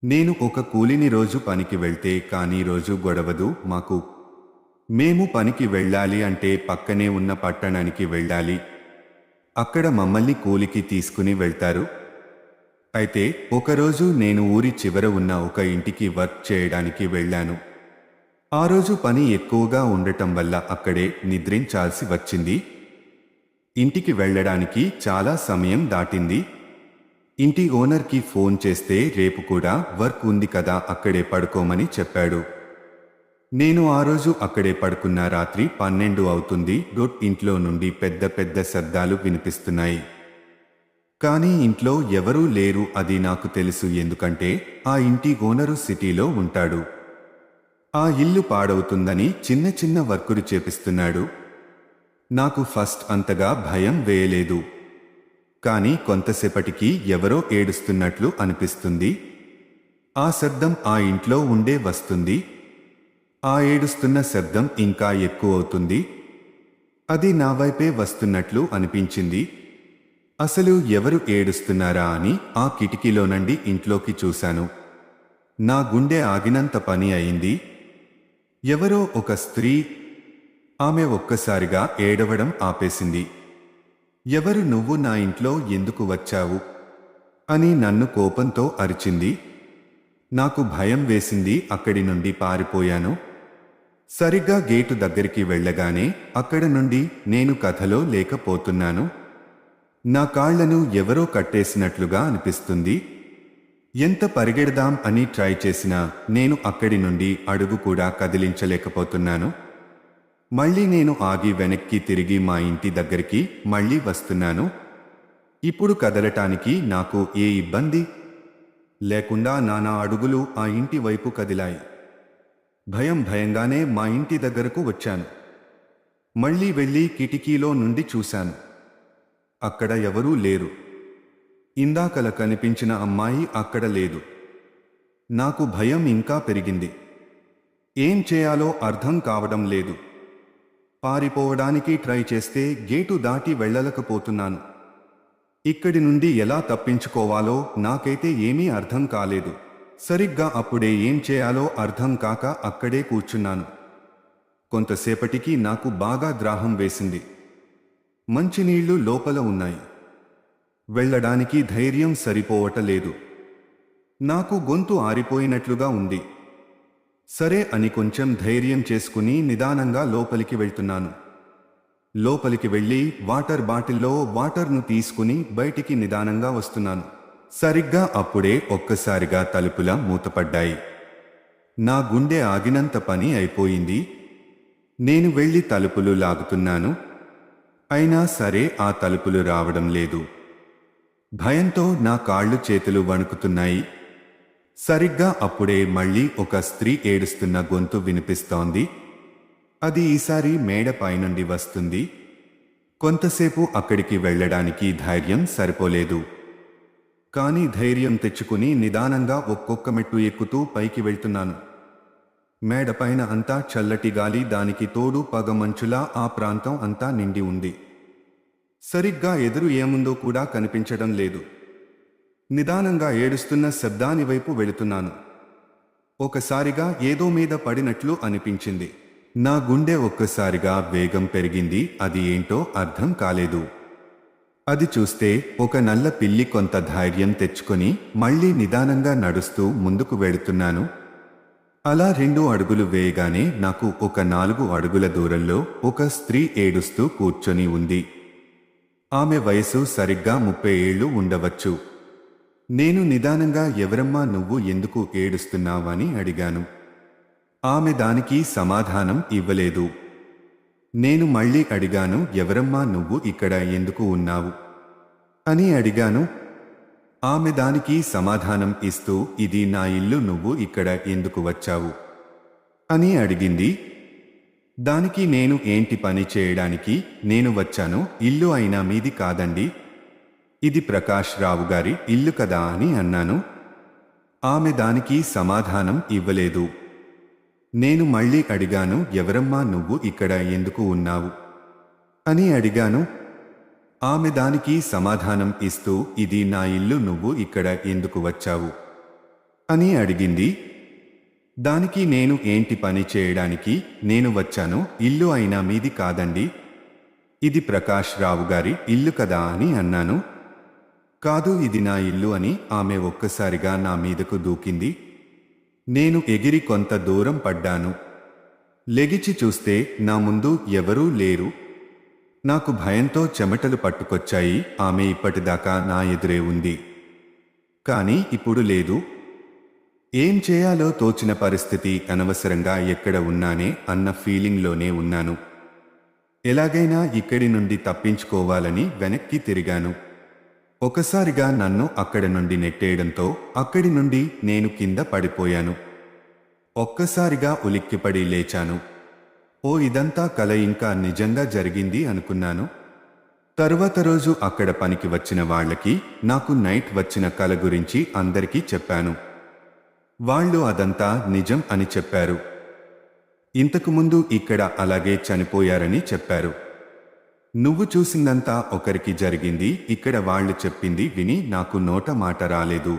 నేను ఒక కూలిని రోజు పనికి వెళ్తే కానీ రోజు గొడవదు మాకు. మేము పనికి వెళ్ళాలి అంటే పక్కనే ఉన్న పట్టణానికి వెళ్ళాలి. అక్కడ మమ్మల్ని కూలికి తీసుకుని వెళ్తారు. అయితే ఒకరోజు నేను ఊరి చివర ఉన్న ఒక ఇంటికి వర్క్ చేయడానికి వెళ్ళాను. ఆ రోజు పని ఎక్కువగా ఉండటం వల్ల అక్కడే నిద్రించాల్సి వచ్చింది. ఇంటికి వెళ్ళడానికి చాలా సమయం దాటింది. ఇంటి ఓనర్కి ఫోన్ చేస్తే రేపు కూడా వర్క్ ఉంది కదా అక్కడే పడుకోమని చెప్పాడు. నేను ఆ రోజు అక్కడే పడుకున్న. రాత్రి 12 అవుతుంది. ఇంట్లో నుండి పెద్ద పెద్ద శబ్దాలు వినిపిస్తున్నాయి. కానీ ఇంట్లో ఎవరూ లేరు. అది నాకు తెలుసు, ఎందుకంటే ఆ ఇంటి ఓనరు సిటీలో ఉంటాడు. ఆ ఇల్లు పాడవుతుందని చిన్న చిన్న వర్కులు చేపిస్తున్నాడు. నాకు ఫస్ట్ అంతగా భయం వేయలేదు. కానీ కొంతసేపటికి ఎవరో ఏడుస్తున్నట్లు అనిపిస్తుంది. ఆ శబ్దం ఆ ఇంట్లో ఉండే వస్తుంది. ఆ ఏడుస్తున్న శబ్దం ఇంకా ఎక్కువవుతుంది. అది నా వైపే వస్తున్నట్లు అనిపించింది. అసలు ఎవరు ఏడుస్తున్నారా అని ఆ కిటికీలో నుండి ఇంట్లోకి చూశాను. నా గుండె ఆగినంత పని అయింది. ఎవరో ఒక స్త్రీ. ఆమె ఒక్కసారిగా ఏడవడం ఆపేసింది. ఎవరు నువ్వు, నా ఇంట్లో ఎందుకు వచ్చావు అని నన్ను కోపంతో అరిచింది. నాకు భయం వేసింది. అక్కడి నుండి పారిపోయాను. సరిగ్గా గేటు దగ్గరికి వెళ్ళగానే అక్కడ నుండి నేను కథలో లేకపోతున్నాను. నా కాళ్లను ఎవరో కట్టేసినట్లుగా అనిపిస్తుంది. ఎంత పరిగెడదాం అని ట్రై చేసినా నేను అక్కడి నుండి అడుగు కూడా కదిలించలేకపోతున్నాను. మళ్ళీ నేను ఆగి వెనక్కి తిరిగి మా ఇంటి దగ్గరికి మళ్ళీ వస్తున్నాను. ఇప్పుడు కదలటానికి నాకు ఏ ఇబ్బంది లేకుండా నానా అడుగులు ఆ ఇంటి వైపు కదిలాయి. భయంగానే మా ఇంటి దగ్గరకు వచ్చాను. మళ్ళీ వెళ్ళి కిటికీలో నుండి చూశాను. అక్కడ ఎవరూ లేరు. ఇందాకల కనిపించిన అమ్మాయి అక్కడ లేదు. నాకు భయం ఇంకా పెరిగింది. ఏం చేయాలో అర్థం కావడం లేదు. పారిపోవడానికి ట్రై చేస్తే గేటు దాటి వెళ్ళలేకపోతున్నాను. ఇక్కడి నుండి ఎలా తప్పించుకోవాలో నాకైతే ఏమీ అర్థం కాలేదు. సరిగ్గా అప్పుడే ఏం చేయాలో అర్థం కాక అక్కడే కూర్చున్నాను. కొంతసేపటికి నాకు బాగా దాహం వేసింది. మంచినీళ్లు లోపల ఉన్నాయి. వెళ్ళడానికి ధైర్యం సరిపోవటలేదు. నాకు గొంతు ఆరిపోయినట్లుగా ఉంది. సరే అని కొంచెం ధైర్యం చేసుకుని నిదానంగా లోపలికి వెళ్తున్నాను. లోపలికి వెళ్ళి వాటర్ బాటిల్లో వాటర్ను తీసుకుని బయటికి నిదానంగా వస్తున్నాను. సరిగ్గా అప్పుడే ఒక్కసారిగా తలుపుల మూతపడ్డాయి. నా గుండె ఆగినంత పని అయిపోయింది. నేను వెళ్ళి తలుపులు లాగుతున్నాను. అయినా సరే ఆ తలుపులు రావడం లేదు. భయంతో నా కాళ్ళు చేతులు వణుకుతున్నాయి. సరిగ్గా అప్పుడే మళ్ళీ ఒక స్త్రీ ఏడుస్తున్న గొంతు వినిపిస్తోంది. అది ఈసారి మేడ పైనుండి వస్తుంది. కొంతసేపు అక్కడికి వెళ్ళడానికి ధైర్యం సరిపోలేదు. కానీ ధైర్యం తెచ్చుకుని నిదానంగా ఒక్కొక్క మెట్టు ఎక్కుతూ పైకి వెళ్తున్నాను. మేడపైన అంతా చల్లటి గాలి, దానికి తోడు పగమంచులా ఆ ప్రాంతం అంతా నిండి ఉంది. సరిగ్గా ఎదురు ఏముందో కూడా కనిపించడం లేదు. నిదానంగా ఏడుస్తున్న శబ్దాని వైపు వెళుతున్నాను. ఒకసారిగా ఏదో మీద పడినట్లు అనిపించింది. నా గుండె ఒక్కసారిగా వేగం పెరిగింది. అది ఏంటో అర్థం కాలేదు. అది చూస్తే ఒక నల్ల పిల్లి. కొంత ధైర్యం తెచ్చుకొని మళ్ళీ నిదానంగా నడుస్తూ ముందుకు వెళుతున్నాను. అలా 2 అడుగులు వేయగానే నాకు ఒక 4 అడుగుల దూరంలో ఒక స్త్రీ ఏడుస్తూ కూర్చొని ఉంది. ఆమె వయసు సరిగ్గా 30 ఏళ్లు ఉండవచ్చు. నేను నిదానంగా ఎవరమ్మా నువ్వు, ఎందుకు ఏడుస్తున్నావని అడిగాను. ఆమె దానికి సమాధానం ఇవ్వలేదు. నేను మళ్ళీ అడిగాను, ఎవరమ్మా నువ్వు, ఇక్కడ ఎందుకు ఉన్నావు అని అడిగాను. ఆమె దానికి సమాధానం ఇస్తూ, ఇది నా ఇల్లు, నువ్వు ఇక్కడ ఎందుకు వచ్చావు అని అడిగింది. దానికి నేను ఏంటి పని చేయడానికి నేను వచ్చాను, ఇల్లు అయినా మీది కాదండి, ఇది ప్రకాష్ రావు గారి ఇల్లు కదా అని అన్నాను. ఆమె దానికి సమాధానం ఇవ్వలేదు. నేను మళ్ళీ అడిగాను, ఎవరమ్మా నువ్వు, ఇక్కడ ఎందుకు ఉన్నావు అని అడిగాను. ఆమె దానికి సమాధానం ఇస్తూ, ఇది నా ఇల్లు, నువ్వు ఇక్కడ ఎందుకు వచ్చావు అని అడిగింది. దానికి నేను ఏంటి పని చేయడానికి నేను వచ్చాను, ఇల్లు అయినా మీది కాదండి, ఇది ప్రకాష్ రావు గారి ఇల్లు కదా అని అన్నాను. కాదు, ఇది నా ఇల్లు అని ఆమె ఒక్కసారిగా నా మీదకు దూకింది. నేను ఎగిరి కొంత దూరం పడ్డాను. లెగిచి చూస్తే నా ముందు ఎవరూ లేరు. నాకు భయంతో చెమటలు పట్టుకొచ్చాయి. ఆమె ఇప్పటిదాకా నా ఎదురే ఉంది, కానీ ఇప్పుడు లేదు. ఏం చేయాలో తోచిన పరిస్థితి, అనవసరంగా ఎక్కడ ఉన్నానే అన్న ఫీలింగ్లోనే ఉన్నాను. ఎలాగైనా ఇక్కడి నుండి తప్పించుకోవాలని వెనక్కి తిరిగాను. ఒకసారిగా నన్ను అక్కడి నుండి నెట్టేయడంతో అక్కడి నుండి నేను కింద పడిపోయాను. ఒక్కసారిగా ఉలిక్కిపడి లేచాను. ఓ, ఇదంతా కల, ఇంకా నిజంగా జరిగింది అనుకున్నాను. తరువాత రోజు అక్కడ పనికి వచ్చిన వాళ్ళకి నాకు నైట్ వచ్చిన కల గురించి అందరికీ చెప్పాను. వాళ్ళు అదంతా నిజం అని చెప్పారు. ఇంతకుముందు ఇక్కడ అలాగే చనిపోయారని చెప్పారు. నువ్వు చూసిందంతా ఒకరికి జరిగింది. ఇక్కడ వాళ్ళు చెప్పింది విని నాకు నోట మాట రాలేదు.